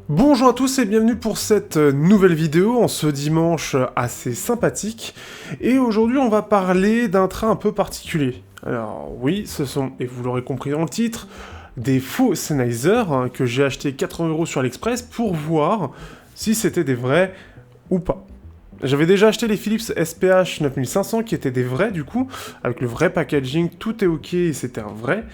Bonjour à tous et bienvenue pour cette nouvelle vidéo en ce dimanche assez sympathique. Et aujourd'hui on va parler d'un train un peu particulier. Alors oui, ce sont, et vous l'aurez compris dans le titre, des faux Sennheiser que j'ai acheté 80 € sur l'Express pour voir si c'était des vrais ou pas. J'avais déjà acheté les Philips SPH 9500 qui étaient des vrais du coup, avec le vrai packaging, tout est ok et c'était un vrai.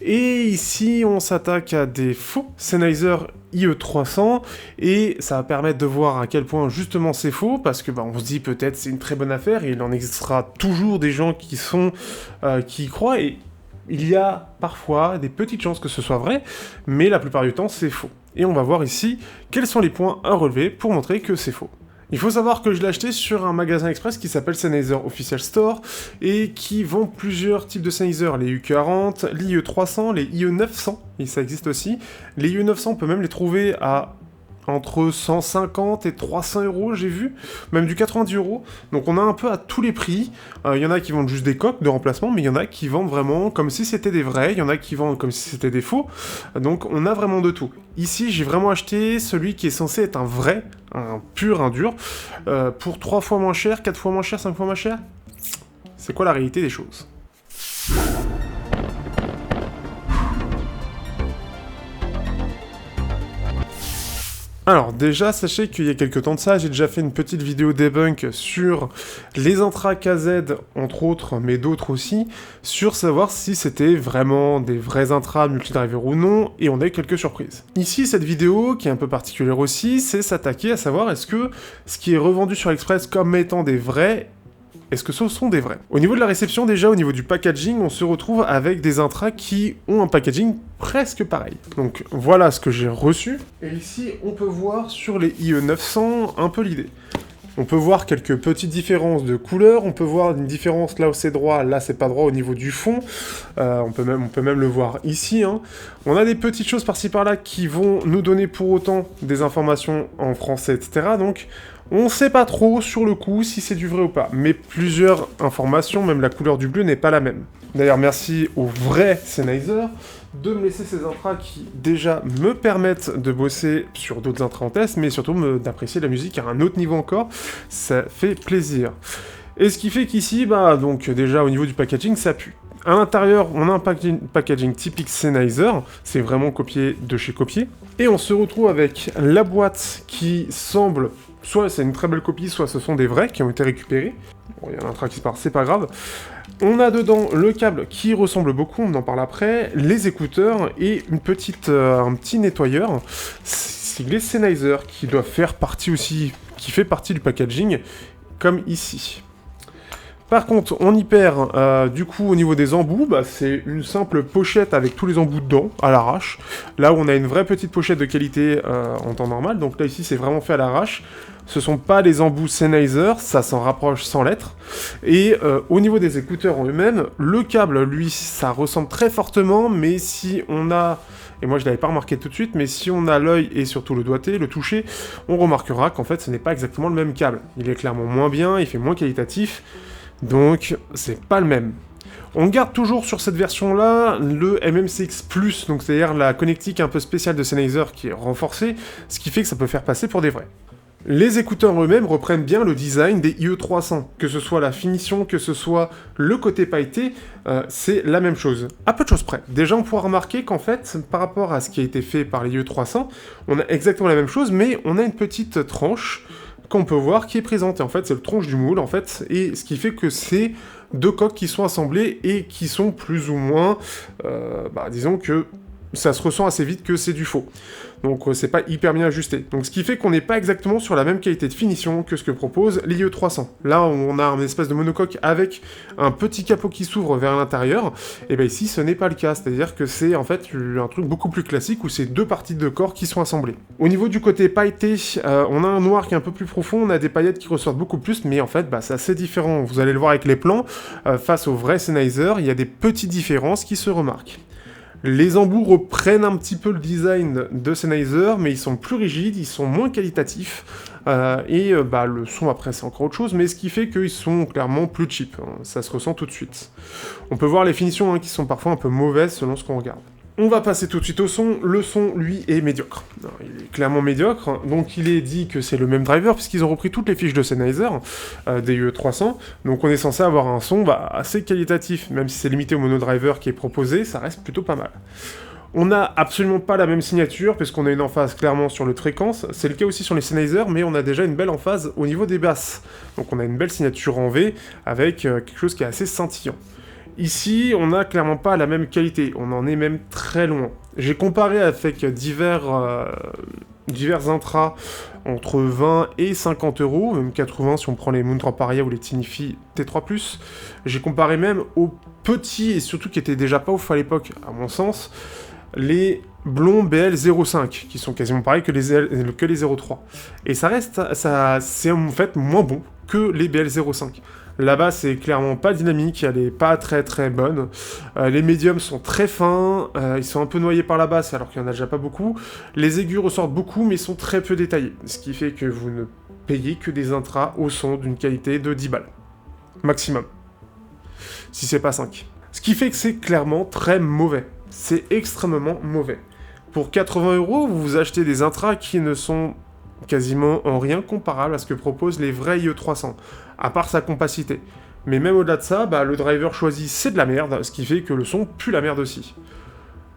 Et ici on s'attaque à des faux Sennheiser IE300 et ça va permettre de voir à quel point justement c'est faux parce que on se dit peut-être c'est une très bonne affaire et il en existera toujours des gens qui y croient et il y a parfois des petites chances que ce soit vrai, mais la plupart du temps c'est faux. Et on va voir ici quels sont les points à relever pour montrer que c'est faux. Il faut savoir que je l'ai acheté sur un magasin express qui s'appelle Sennheiser Official Store et qui vend plusieurs types de Sennheiser, les U40, l'IE300, les IE900, et ça existe aussi. Les IE900, on peut même les trouver à entre 150 et 300 €, j'ai vu, même du 90 €. Donc on a un peu à tous les prix. Il y en a qui vendent juste des coques de remplacement, mais il y en a qui vendent vraiment comme si c'était des vrais, il y en a qui vendent comme si c'était des faux. Donc on a vraiment de tout. Ici, j'ai vraiment acheté celui qui est censé être un vrai, un pur, un dur, pour 3 fois moins cher, 4 fois moins cher, 5 fois moins cher. C'est quoi la réalité des choses ? Alors déjà, sachez qu'il y a quelques temps de ça, j'ai déjà fait une petite vidéo debunk sur les intras KZ, entre autres, mais d'autres aussi, sur savoir si c'était vraiment des vrais intras multidriver ou non, et on a eu quelques surprises. Ici, cette vidéo, qui est un peu particulière aussi, c'est s'attaquer à savoir est-ce que ce qui est revendu sur Express comme étant des vrais, est-ce que ce sont des vrais? Au niveau de la réception, déjà, au niveau du packaging, on se retrouve avec des intras qui ont un packaging presque pareil. Donc voilà ce que j'ai reçu. Et ici, on peut voir sur les IE900 un peu l'idée. On peut voir quelques petites différences de couleur, on peut voir une différence là où c'est droit, là c'est pas droit au niveau du fond, on peut même le voir ici. On a des petites choses par-ci par-là qui vont nous donner pour autant des informations en français, etc. Donc on sait pas trop sur le coup si c'est du vrai ou pas, mais plusieurs informations, même la couleur du bleu n'est pas la même. D'ailleurs merci aux vrais Sennheiser de me laisser ces intras qui déjà me permettent de bosser sur d'autres intras en test, mais surtout d'apprécier la musique à un autre niveau encore, ça fait plaisir. Et ce qui fait qu'ici, donc déjà au niveau du packaging, ça pue. À l'intérieur, on a un packaging typique Sennheiser, c'est vraiment copié de chez copié, et on se retrouve avec la boîte qui semble, soit c'est une très belle copie, soit ce sont des vrais qui ont été récupérés. Bon, il y a un intra qui se part, c'est pas grave. On a dedans le câble qui ressemble beaucoup, on en parle après, les écouteurs et un petit nettoyeur siglé Sennheiser qui doit faire partie aussi, qui fait partie du packaging, comme ici. Par contre, on y perd, du coup, au niveau des embouts, c'est une simple pochette avec tous les embouts dedans, à l'arrache. Là où on a une vraie petite pochette de qualité en temps normal, donc là ici c'est vraiment fait à l'arrache. Ce sont pas les embouts Sennheiser, ça s'en rapproche sans lettres. Et au niveau des écouteurs en eux-mêmes, le câble, lui, ça ressemble très fortement, mais si on a... Et moi je l'avais pas remarqué tout de suite, mais si on a l'œil et surtout le doigté, le toucher, on remarquera qu'en fait ce n'est pas exactement le même câble. Il est clairement moins bien, il fait moins qualitatif, donc c'est pas le même. On garde toujours sur cette version-là le MMCX+, donc c'est-à-dire la connectique un peu spéciale de Sennheiser qui est renforcée, ce qui fait que ça peut faire passer pour des vrais. Les écouteurs eux-mêmes reprennent bien le design des IE300, que ce soit la finition, que ce soit le côté pailleté, c'est la même chose. À peu de choses près. Déjà, on pourra remarquer qu'en fait, par rapport à ce qui a été fait par les IE300, on a exactement la même chose, mais on a une petite tranche qu'on peut voir qui est présente. Et en fait, c'est le tronche du moule, en fait, et ce qui fait que c'est deux coques qui sont assemblées et qui sont plus ou moins, disons que ça se ressent assez vite que c'est du faux. Donc c'est pas hyper bien ajusté. Donc ce qui fait qu'on n'est pas exactement sur la même qualité de finition que ce que propose l'IE300. Là on a un espèce de monocoque avec un petit capot qui s'ouvre vers l'intérieur, et bien ici ce n'est pas le cas, c'est-à-dire que c'est en fait un truc beaucoup plus classique où c'est deux parties de corps qui sont assemblées. Au niveau du côté pailleté, on a un noir qui est un peu plus profond, on a des paillettes qui ressortent beaucoup plus, mais en fait c'est assez différent. Vous allez le voir avec les plans, face au vrai Sennheiser, il y a des petites différences qui se remarquent. Les embouts reprennent un petit peu le design de Sennheiser, mais ils sont plus rigides, ils sont moins qualitatifs, le son après c'est encore autre chose, mais ce qui fait qu'ils sont clairement plus cheap, ça se ressent tout de suite. On peut voir les finitions qui sont parfois un peu mauvaises selon ce qu'on regarde. On va passer tout de suite au son. Le son, lui, est médiocre. Alors, il est clairement médiocre. Donc, il est dit que c'est le même driver, puisqu'ils ont repris toutes les fiches de Sennheiser, des UE300. Donc, on est censé avoir un son assez qualitatif. Même si c'est limité au monodriver qui est proposé, ça reste plutôt pas mal. On n'a absolument pas la même signature, puisqu'on a une emphase clairement sur le fréquence. C'est le cas aussi sur les Sennheiser, mais on a déjà une belle emphase au niveau des basses. Donc, on a une belle signature en V, avec quelque chose qui est assez scintillant. Ici, on n'a clairement pas la même qualité, on en est même très loin. J'ai comparé avec divers intras entre 20 et 50 euros, même 80 si on prend les Moondrop Aria ou les Tinifi T3+. J'ai comparé même aux petits, et surtout qui étaient déjà pas ouf à l'époque, à mon sens, les Blond BL05, qui sont quasiment pareils que les 03. Et ça reste, c'est en fait moins bon que les BL05. La basse est clairement pas dynamique, elle est pas très très bonne. Les médiums sont très fins, ils sont un peu noyés par la basse alors qu'il y en a déjà pas beaucoup. Les aigus ressortent beaucoup mais sont très peu détaillés, ce qui fait que vous ne payez que des intras au son d'une qualité de 10 balles. Maximum. Si c'est pas 5. Ce qui fait que c'est clairement très mauvais. C'est extrêmement mauvais. Pour 80 euros, vous vous achetez des intras qui ne sont quasiment en rien comparable à ce que proposent les vrais IE300, à part sa compacité. Mais même au-delà de ça, le driver choisi c'est de la merde, ce qui fait que le son pue la merde aussi.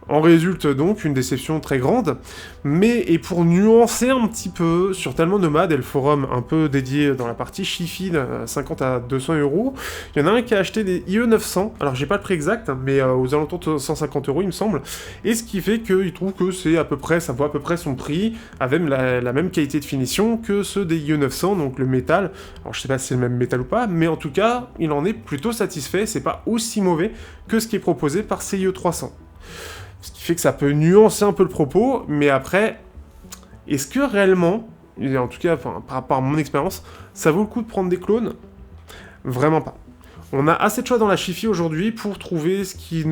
En résulte donc une déception très grande, et pour nuancer un petit peu, sur Tellement Nomade et le forum un peu dédié dans la partie Chifi de 50 à 200 euros, il y en a un qui a acheté des IE900, alors j'ai pas le prix exact, mais aux alentours de 150 euros il me semble, et ce qui fait qu'il trouve que c'est à peu près, ça vaut à peu près son prix, avec la même qualité de finition que ceux des IE900, donc le métal, alors je sais pas si c'est le même métal ou pas, mais en tout cas, il en est plutôt satisfait, c'est pas aussi mauvais que ce qui est proposé par ces IE300. Ce qui fait que ça peut nuancer un peu le propos, mais après, est-ce que réellement, et en tout cas par rapport à mon expérience, ça vaut le coup de prendre des clones? Vraiment pas. On a assez de choix dans la Chifi aujourd'hui pour trouver ce qui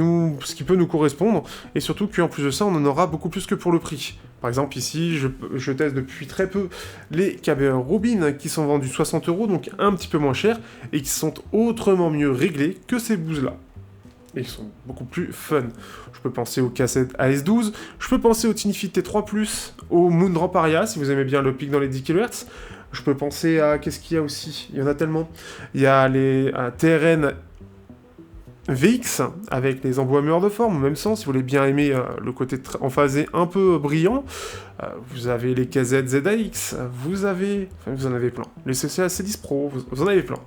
peut nous correspondre, et surtout qu'en plus de ça, on en aura beaucoup plus que pour le prix. Par exemple, ici, je teste depuis très peu les KBR Rubin qui sont vendus 60 euros, donc un petit peu moins cher, et qui sont autrement mieux réglés que ces bouses-là. Et ils sont beaucoup plus fun. Je peux penser aux cassettes AS12, je peux penser au Tinifi T3+, au Moondrop Aria, si vous aimez bien le pic dans les 10 kHz. Je peux penser à... Qu'est-ce qu'il y a aussi? Il y en a tellement. Il y a les TRN VX, avec les emboîmeurs de forme, au même sens, si vous voulez bien aimer le côté emphasé un peu brillant. Vous avez les KZ ZAX, vous en avez plein. Les CCA C10 Pro, vous en avez plein.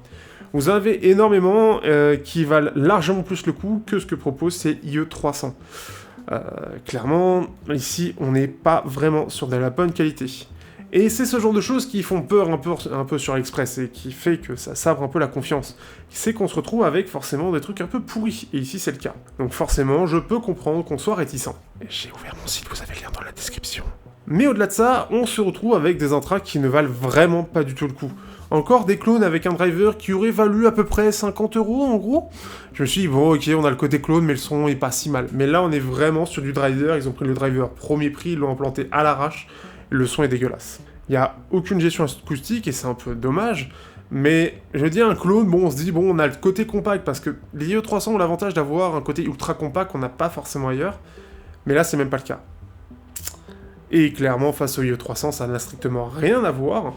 Vous avez énormément qui valent largement plus le coup que ce que proposent ces IE300. Clairement, ici, on n'est pas vraiment sur de la bonne qualité. Et c'est ce genre de choses qui font peur un peu sur Express et qui fait que ça sabre un peu la confiance. C'est qu'on se retrouve avec forcément des trucs un peu pourris, et ici c'est le cas. Donc forcément, je peux comprendre qu'on soit réticent. Et j'ai ouvert mon site, vous avez le lien dans la description. Mais au-delà de ça, on se retrouve avec des intras qui ne valent vraiment pas du tout le coup. Encore des clones avec un driver qui aurait valu à peu près 50 euros en gros. Je me suis dit, bon ok, on a le côté clone, mais le son est pas si mal. Mais là, on est vraiment sur du driver, ils ont pris le driver premier prix, ils l'ont implanté à l'arrache, le son est dégueulasse. Il n'y a aucune gestion acoustique et c'est un peu dommage, mais je veux dire, un clone, bon, on se dit, bon, on a le côté compact, parce que les IE300 ont l'avantage d'avoir un côté ultra compact qu'on n'a pas forcément ailleurs, mais là, c'est même pas le cas. Et clairement, face au IE300, ça n'a strictement rien à voir,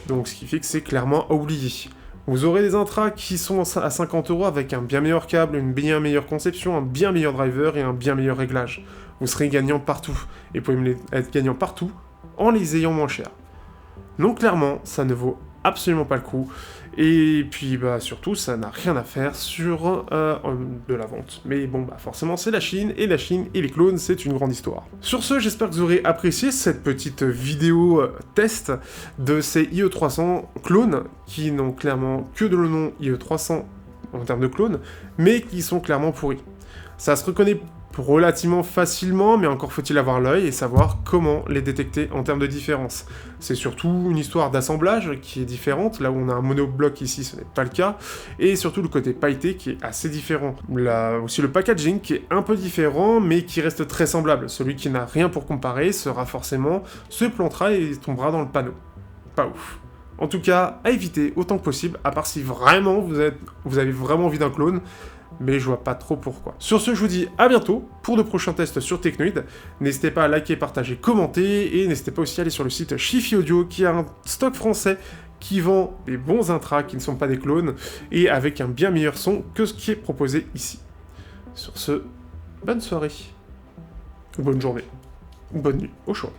donc ce qui fait que c'est clairement à oublier. Vous aurez des intras qui sont à 50 euros avec un bien meilleur câble, une bien meilleure conception, un bien meilleur driver et un bien meilleur réglage. Vous serez gagnant partout, et vous pouvez être gagnant partout en les ayant moins chers. Donc clairement, ça ne vaut absolument pas le coup, et puis surtout, ça n'a rien à faire sur de la vente. Mais bon, forcément, c'est la Chine et les clones, c'est une grande histoire. Sur ce, j'espère que vous aurez apprécié cette petite vidéo test de ces IE300 clones, qui n'ont clairement que de le nom IE300 en termes de clones, mais qui sont clairement pourris. Ça se reconnaît relativement facilement, mais encore faut-il avoir l'œil et savoir comment les détecter en termes de différence. C'est surtout une histoire d'assemblage qui est différente, là où on a un monobloc ici ce n'est pas le cas, et surtout le côté pailleté qui est assez différent. Là aussi le packaging qui est un peu différent, mais qui reste très semblable. Celui qui n'a rien pour comparer se plantera et tombera dans le panneau. Pas ouf. En tout cas, à éviter autant que possible, à part si vraiment vous avez vraiment envie d'un clone, mais je vois pas trop pourquoi. Sur ce, je vous dis à bientôt pour de prochains tests sur Technoid. N'hésitez pas à liker, partager, commenter, et n'hésitez pas aussi à aller sur le site Chiffy Audio, qui a un stock français qui vend des bons intras qui ne sont pas des clones, et avec un bien meilleur son que ce qui est proposé ici. Sur ce, bonne soirée, ou bonne journée, ou bonne nuit, au choix.